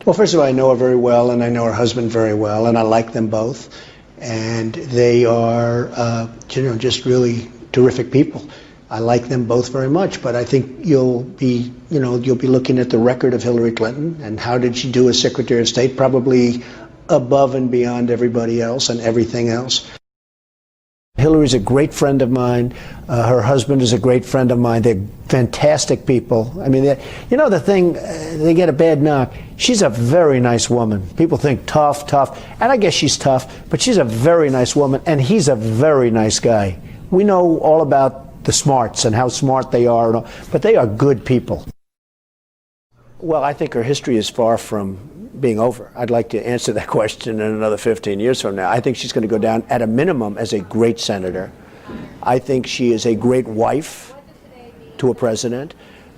Well, first of all, I know her very well, and I know her husband very well, and I like them both. And they are, just really terrific people. I like them both very much, but I think you'll be looking at the record of Hillary Clinton and how did she do as Secretary of State, probably above and beyond everybody else and everything else. Hillary's a great friend of mine. Her husband is a great friend of mine. They're fantastic people. I mean, the thing, they get a bad knock. She's a very nice woman. People think tough, and I guess she's tough, but she's a very nice woman, and he's a very nice guy. We know all about the smarts and how smart they are, but they are good people. Well, I think her history is far from being over. I'd like to answer that question in another 15 years from now. I think she's going to go down at a minimum as a great senator. I think she is a great wife to a president.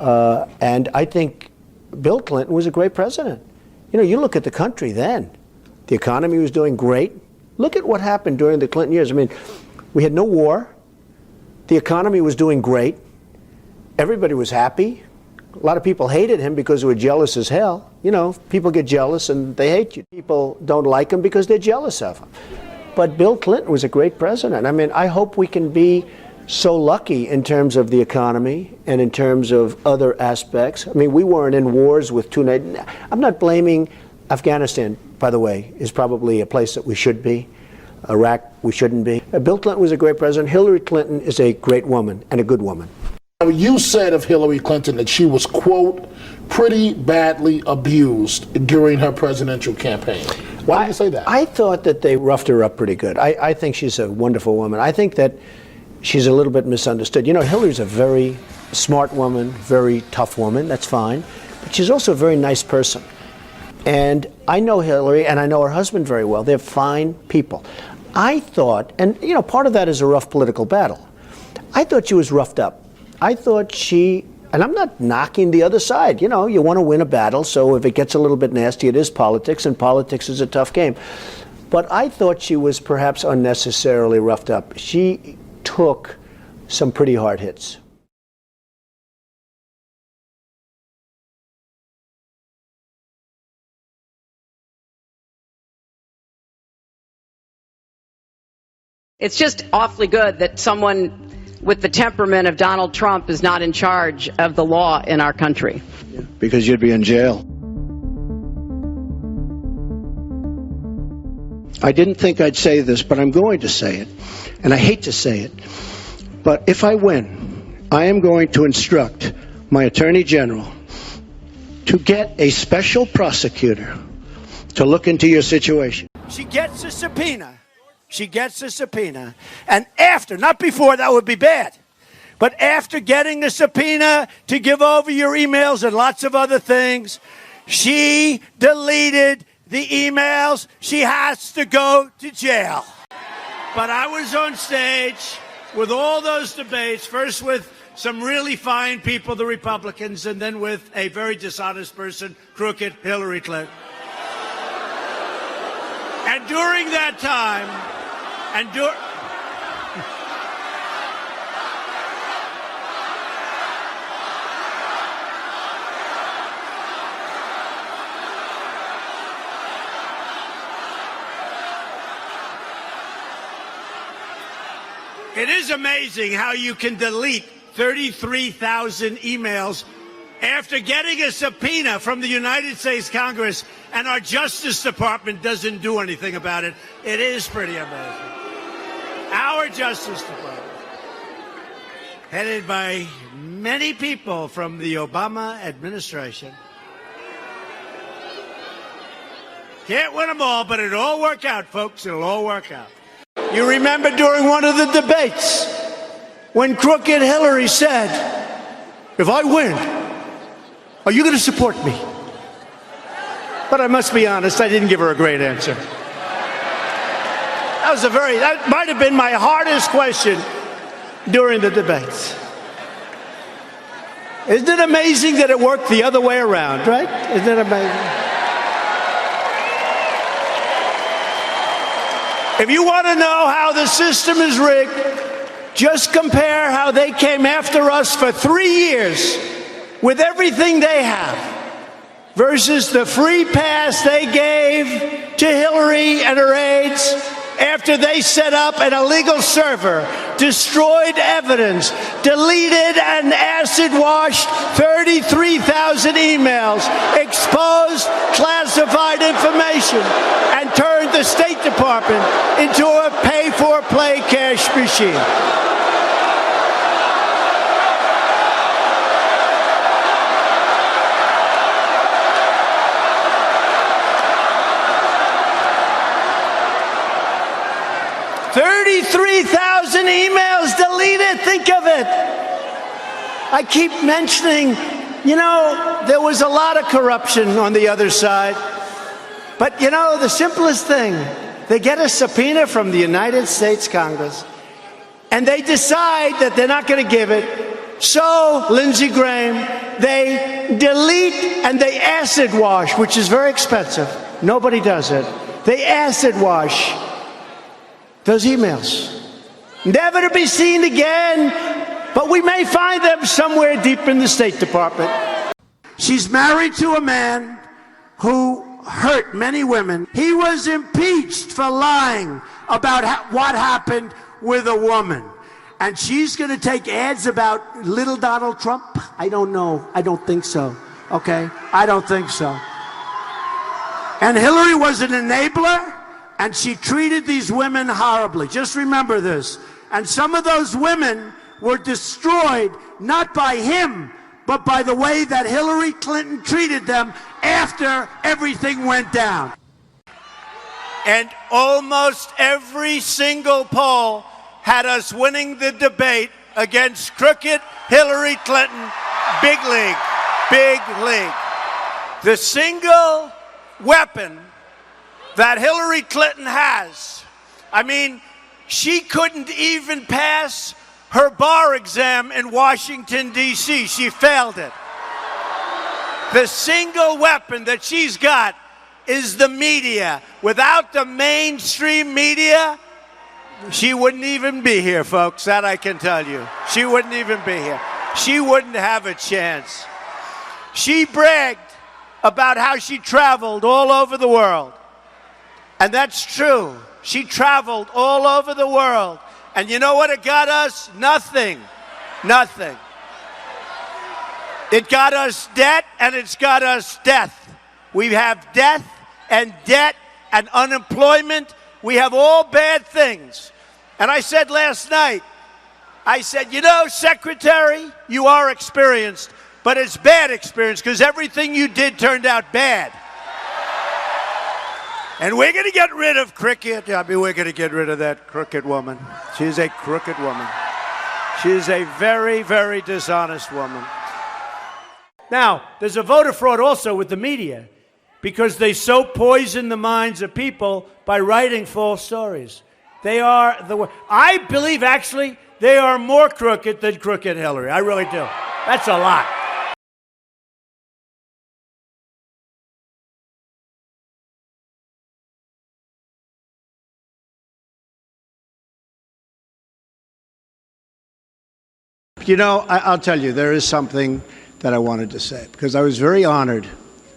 And I think Bill Clinton was a great president. You look at the country then. The economy was doing great. Look at what happened during the Clinton years. I mean, we had no war. The economy was doing great. Everybody was happy. A lot of people hated him because they were jealous as hell. People get jealous and they hate you. People don't like him because they're jealous of him. But Bill Clinton was a great president. I mean, I hope we can be so lucky in terms of the economy and in terms of other aspects. I mean, we weren't in wars with two nations. I'm not blaming Afghanistan, by the way, is probably a place that we should be. Iraq, we shouldn't be. Bill Clinton was a great president. Hillary Clinton is a great woman and a good woman. You said of Hillary Clinton that she was, quote, pretty badly abused during her presidential campaign. Why did you say that? I thought that they roughed her up pretty good. I think she's a wonderful woman. I think that she's a little bit misunderstood. Hillary's a very smart woman, very tough woman. That's fine. But she's also a very nice person. And I know Hillary, and I know her husband very well. They're fine people. I thought, and part of that is a rough political battle. I thought she was roughed up. I thought and I'm not knocking the other side. You want to win a battle, so if it gets a little bit nasty, it is politics, and politics is a tough game. But I thought she was perhaps unnecessarily roughed up. She took some pretty hard hits. It's just awfully good that someone with the temperament of Donald Trump is not in charge of the law in our country. Because you'd be in jail. I didn't think I'd say this, but I'm going to say it. And I hate to say it. But if I win, I am going to instruct my Attorney General to get a special prosecutor to look into your situation. She gets a subpoena. She gets a subpoena. And after, not before, that would be bad. But after getting the subpoena to give over your emails and lots of other things, she deleted the emails. She has to go to jail. But I was on stage with all those debates, first with some really fine people, the Republicans, and then with a very dishonest person, crooked Hillary Clinton. And during that time, it is amazing how you can delete 33,000 emails after getting a subpoena from the United States Congress, and our Justice Department doesn't do anything about it. It is pretty amazing. Our Justice Department, headed by many people from the Obama administration. Can't win them all, but it'll all work out, folks. It'll all work out. You remember during one of the debates when crooked Hillary said, if I win, are you going to support me? But I must be honest, I didn't give her a great answer. That might have been my hardest question during the debates. Isn't it amazing that it worked the other way around, right? Isn't it amazing? If you want to know how the system is rigged, just compare how they came after us for 3 years with everything they have. versus the free pass they gave to Hillary and her aides after they set up an illegal server, destroyed evidence, deleted and acid-washed 33,000 emails, exposed classified information, and turned the State Department into a pay-for-play cash machine. $33,000 emails deleted. Think of it. I keep mentioning, there was a lot of corruption on the other side. But, the simplest thing, they get a subpoena from the United States Congress, and they decide that they're not going to give it. So, Lindsey Graham, they delete and they acid wash, which is very expensive. Nobody does it. They acid wash those emails, never to be seen again, but we may find them somewhere deep in the State Department. She's married to a man who hurt many women. He was impeached for lying about what happened with a woman. And she's going to take ads about little Donald Trump? I don't know. I don't think so. Okay? I don't think so. And Hillary was an enabler. And she treated these women horribly. Just remember this. And some of those women were destroyed, not by him, but by the way that Hillary Clinton treated them after everything went down. And almost every single poll had us winning the debate against crooked Hillary Clinton. Big league. Big league. The single weapon that Hillary Clinton has. She couldn't even pass her bar exam in Washington, D.C. She failed it. The single weapon that she's got is the media. Without the mainstream media, she wouldn't even be here, folks. That I can tell you. She wouldn't even be here. She wouldn't have a chance. She bragged about how she traveled all over the world. And that's true. She traveled all over the world. And you know what it got us? Nothing. Nothing. It got us debt and it's got us death. We have death and debt and unemployment. We have all bad things. And I said last night, Secretary, you are experienced, but it's bad experience because everything you did turned out bad. And we're going to get rid of cricket. We're going to get rid of that crooked woman. She's a crooked woman. She's a very, very dishonest woman. Now, there's a voter fraud also with the media because they so poison the minds of people by writing false stories. I believe, actually, they are more crooked than crooked Hillary. I really do. That's a lot. I'll tell you, there is something that I wanted to say, because I was very honored,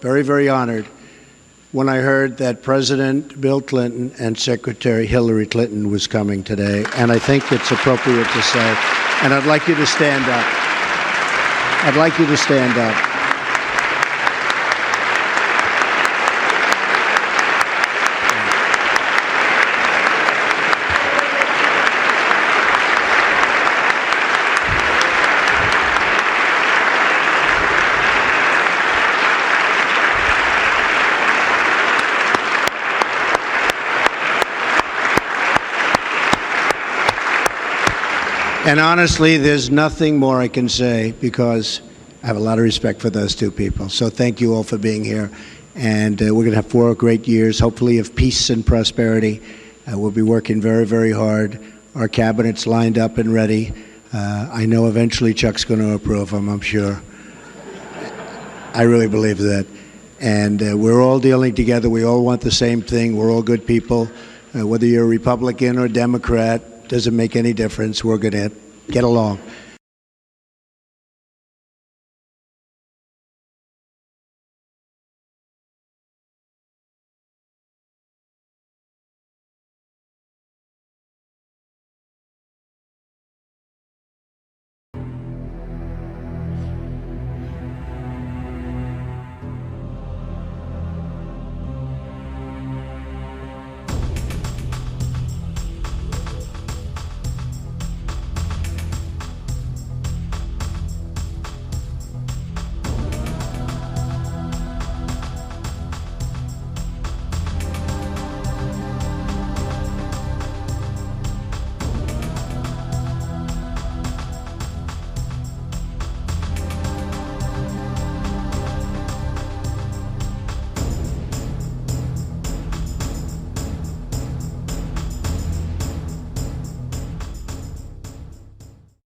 very, very honored, when I heard that President Bill Clinton and Secretary Hillary Clinton was coming today, and I think it's appropriate to say, and I'd like you to stand up. I'd like you to stand up. And honestly, there's nothing more I can say because I have a lot of respect for those two people. So thank you all for being here. And we're going to have 4 great years, hopefully of peace and prosperity. We'll be working very, very hard. Our cabinet's lined up and ready. I know eventually Chuck's going to approve them, I'm sure. I really believe that. And we're all dealing together. We all want the same thing. We're all good people. Whether you're a Republican or Democrat, doesn't make any difference. We're going to get along.